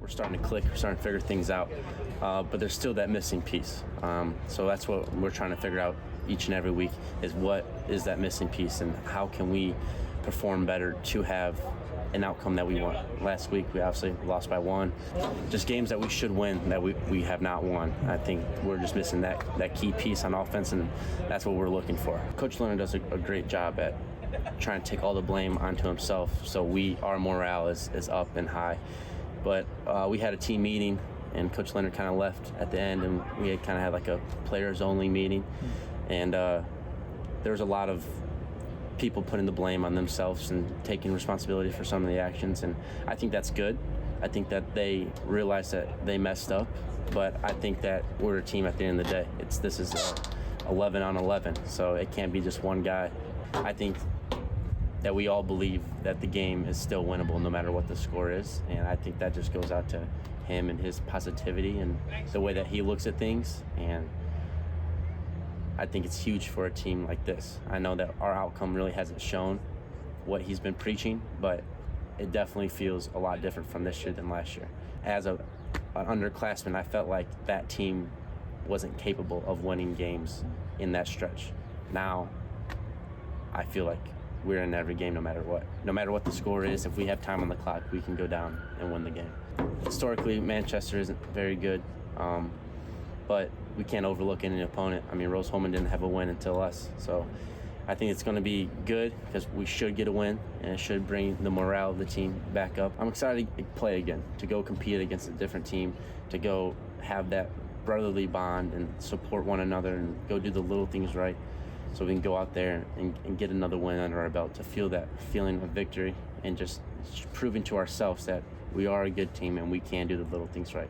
We're starting to click, we're starting to figure things out, but there's still that missing piece. So that's what we're trying to figure out each and every week, is what is that missing piece and how can we perform better to have an outcome that we want. Last week we obviously lost by 1. Just games that we should win that we have not won. I think we're just missing that key piece on offense, and that's what we're looking for. Coach Leonard does a great job at trying to take all the blame onto himself, so our morale is up and high. But we had a team meeting, and Coach Leonard kind of left at the end, and we had kind of had like a players-only meeting, and there was a lot of people putting the blame on themselves and taking responsibility for some of the actions, and I think that's good. I think that they realize that they messed up, but I think that we're a team at the end of the day. This is 11 on 11, so it can't be just one guy. I think that we all believe that the game is still winnable no matter what the score is, and I think that just goes out to him and his positivity and the way that he looks at things, and I think it's huge for a team like this. I know that our outcome really hasn't shown what he's been preaching, but it definitely feels a lot different from this year than last year. As an underclassman, I felt like that team wasn't capable of winning games in that stretch. Now, I feel like we're in every game no matter what. No matter what the score is, if we have time on the clock, we can go down and win the game. Historically, Manchester isn't very good, but we can't overlook any opponent. I mean, Rose-Hulman didn't have a win until us, so I think it's going to be good because we should get a win, and it should bring the morale of the team back up. I'm excited to play again, to go compete against a different team, to go have that brotherly bond and support one another and go do the little things right, so we can go out there and get another win under our belt, to feel that feeling of victory and just proving to ourselves that we are a good team and we can do the little things right.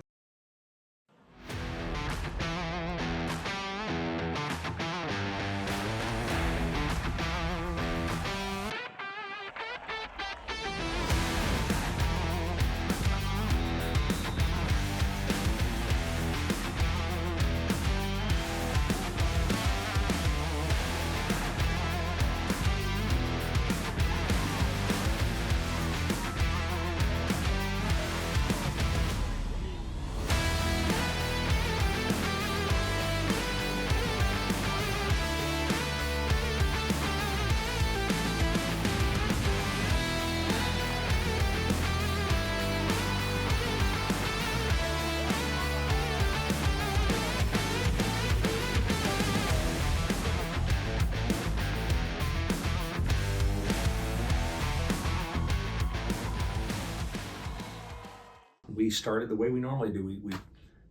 We started the way we normally do. We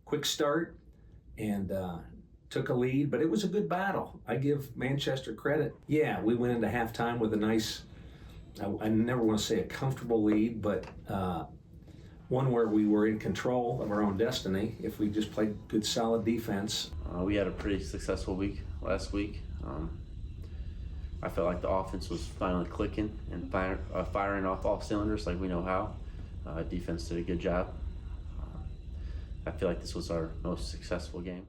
quick start and took a lead, but it was a good battle. I give Manchester credit. Yeah, we went into halftime with a nice, I never want to say a comfortable lead, but one where we were in control of our own destiny if we just played good, solid defense. We had a pretty successful week last week. I felt like the offense was finally clicking and firing off all cylinders like we know how. Defense did a good job. I feel like this was our most successful game.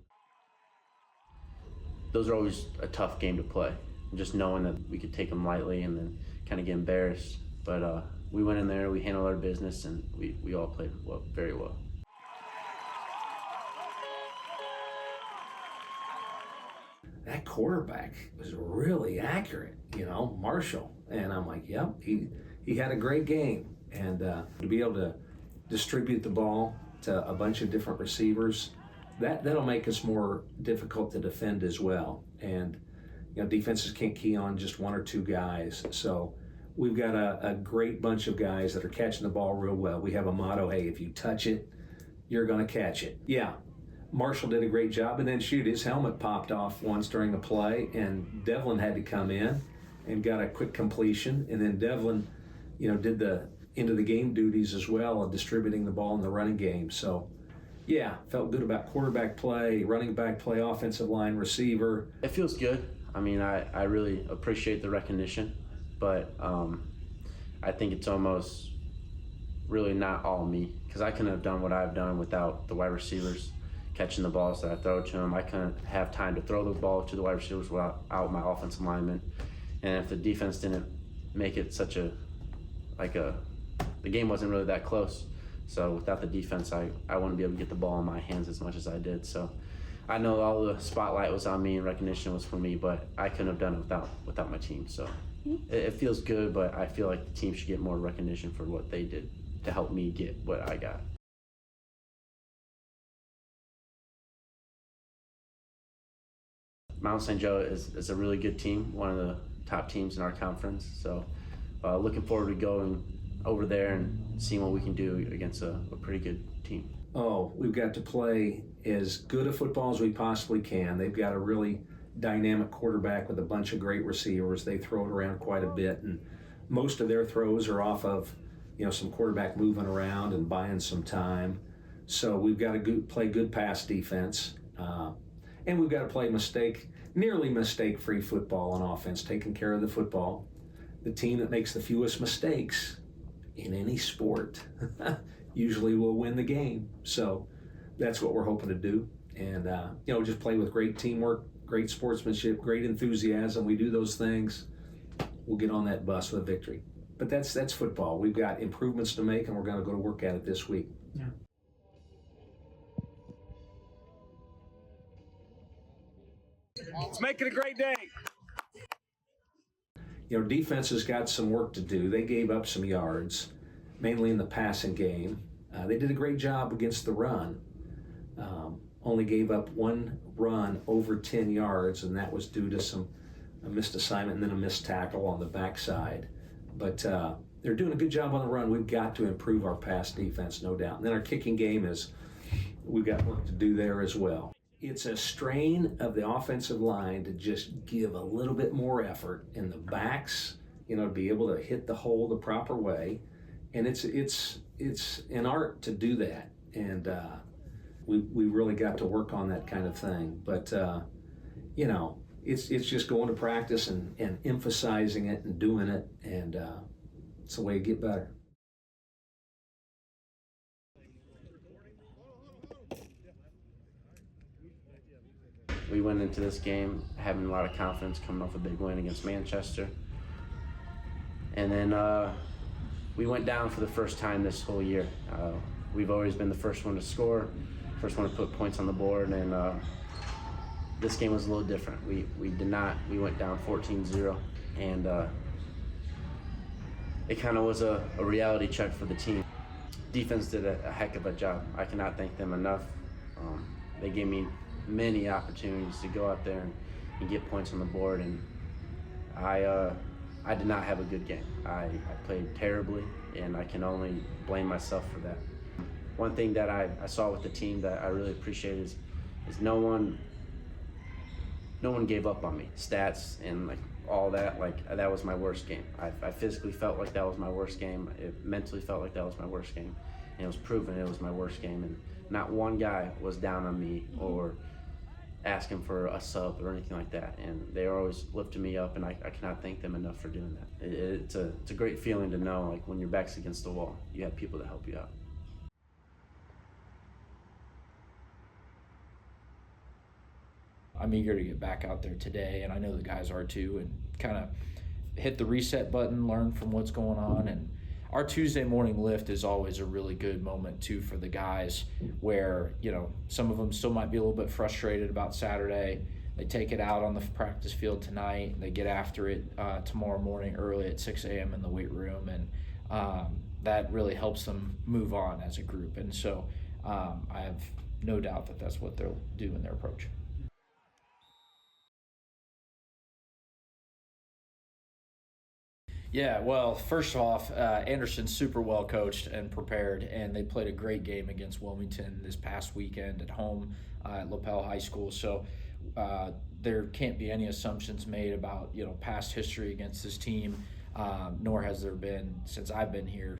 Those are always a tough game to play, just knowing that we could take them lightly and then kind of get embarrassed. But we went in there, we handled our business, and we all played very well. That quarterback was really accurate, Marshall. And I'm like, yep, he had a great game. And to be able to distribute the ball to a bunch of different receivers, that'll make us more difficult to defend as well. And defenses can't key on just one or two guys. So we've got a great bunch of guys that are catching the ball real well. We have a motto, hey, if you touch it, you're going to catch it. Yeah, Marshall did a great job. And then, his helmet popped off once during the play, and Devlin had to come in and got a quick completion. And then Devlin, did the into the game duties as well of distributing the ball in the running game. So, yeah, felt good about quarterback play, running back play, offensive line, receiver. It feels good. I mean, I really appreciate the recognition, but I think it's almost really not all me, because I couldn't have done what I've done without the wide receivers catching the balls that I throw to them. I couldn't have time to throw the ball to the wide receivers without my offensive linemen. And if the defense didn't make it the game wasn't really that close. So without the defense, I wouldn't be able to get the ball in my hands as much as I did. So I know all the spotlight was on me and recognition was for me, but I couldn't have done it without my team. So it feels good, but I feel like the team should get more recognition for what they did to help me get what I got. Mount St. Joe is a really good team, one of the top teams in our conference. So looking forward to going over there and seeing what we can do against a pretty good team. Oh, we've got to play as good a football as we possibly can. They've got a really dynamic quarterback with a bunch of great receivers. They throw it around quite a bit, and most of their throws are off of, some quarterback moving around and buying some time. So we've got to play good pass defense, and we've got to play nearly mistake-free football on offense, taking care of the football. The team that makes the fewest mistakes in any sport usually will win the game. So that's what we're hoping to do. And, just play with great teamwork, great sportsmanship, great enthusiasm. We do those things, we'll get on that bus with victory. But that's football. We've got improvements to make, and we're going to go to work at it this week. Yeah. Let's make it a great day. Defense has got some work to do. They gave up some yards, mainly in the passing game. They did a great job against the run. Only gave up one run over 10 yards, and that was due to a missed assignment and then a missed tackle on the backside. But they're doing a good job on the run. We've got to improve our pass defense, no doubt. And then our kicking game we've got work to do there as well. It's a strain of the offensive line to just give a little bit more effort in the backs, to be able to hit the hole the proper way. And it's an art to do that. And we really got to work on that kind of thing. But, it's just going to practice and emphasizing it and doing it. And it's the way to get better. We went into this game having a lot of confidence, coming off a big win against Manchester. And then we went down for the first time this whole year. We've always been the first one to score, first one to put points on the board, and this game was a little different. We did not. We went down 14-0, and it kind of was a reality check for the team. Defense did a heck of a job. I cannot thank them enough. They gave me many opportunities to go out there and get points on the board, and I did not have a good game. I played terribly, and I can only blame myself for that. One thing that I saw with the team that I really appreciate is no one gave up on me. Stats and all that, that was my worst game. I physically felt like that was my worst game. It mentally felt like that was my worst game, and it was proven it was my worst game. And not one guy was down on me or asking for a sub or anything like that, and they were always lifting me up, and I cannot thank them enough for doing that. It's a great feeling to know, when your back's against the wall, you have people to help you out. I'm eager to get back out there today, and I know the guys are too, and kind of hit the reset button, learn from what's going on. And our Tuesday morning lift is always a really good moment too for the guys, where some of them still might be a little bit frustrated about Saturday. They take it out on the practice field tonight. They get after it tomorrow morning early at 6 a.m. in the weight room, and that really helps them move on as a group. And so I have no doubt that that's what they'll do in their approach. Yeah, well, first off, Anderson's super well coached and prepared, and they played a great game against Wilmington this past weekend at home at Lapel High School. So there can't be any assumptions made about past history against this team, nor has there been since I've been here.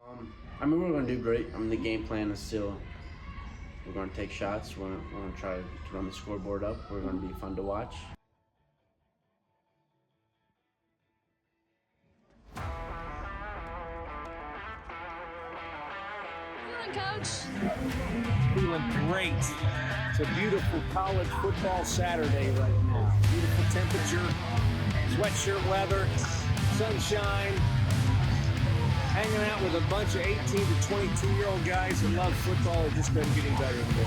We're going to do great. The game plan is still, we're going to take shots. We're going to try to run the scoreboard up. We're going to be fun to watch. Coach. Feeling great. It's a beautiful college football Saturday right now. Beautiful temperature, sweatshirt weather, sunshine. hanging out with a bunch of 18 to 22-year-old guys that love football and just been getting better and more.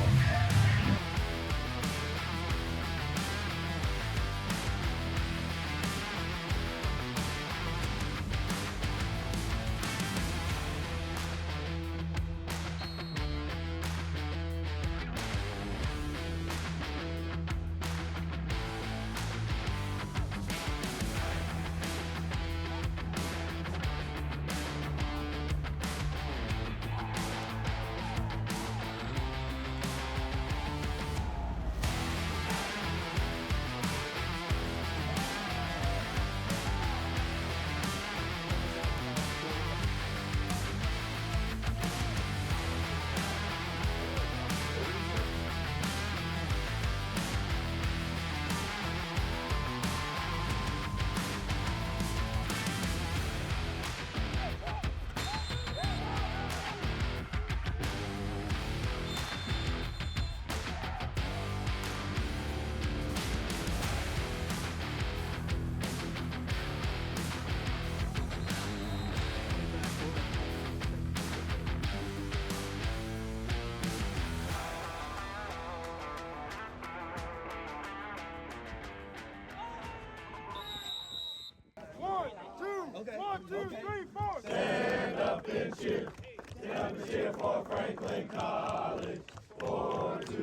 One, two, three, four. Stand up and cheer. Stand up and cheer for Franklin College. 4 to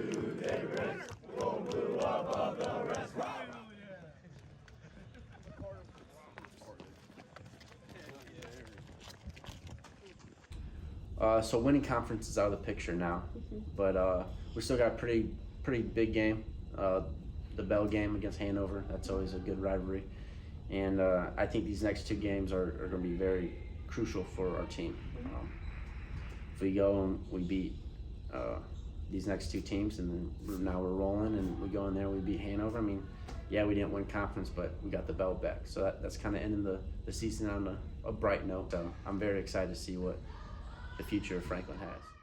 David. Go blue above the rest. So winning conference is out of the picture now, but we still got a pretty big game. The Bell game against Hanover, that's always a good rivalry. And I think these next 2 games are going to be very crucial for our team. If we go and we beat these next 2 teams, and then now we're rolling, and we go in there and we beat Hanover. I mean, yeah, we didn't win conference, but we got the belt back. So that's kind of ending the season on a bright note. I'm very excited to see what the future of Franklin has.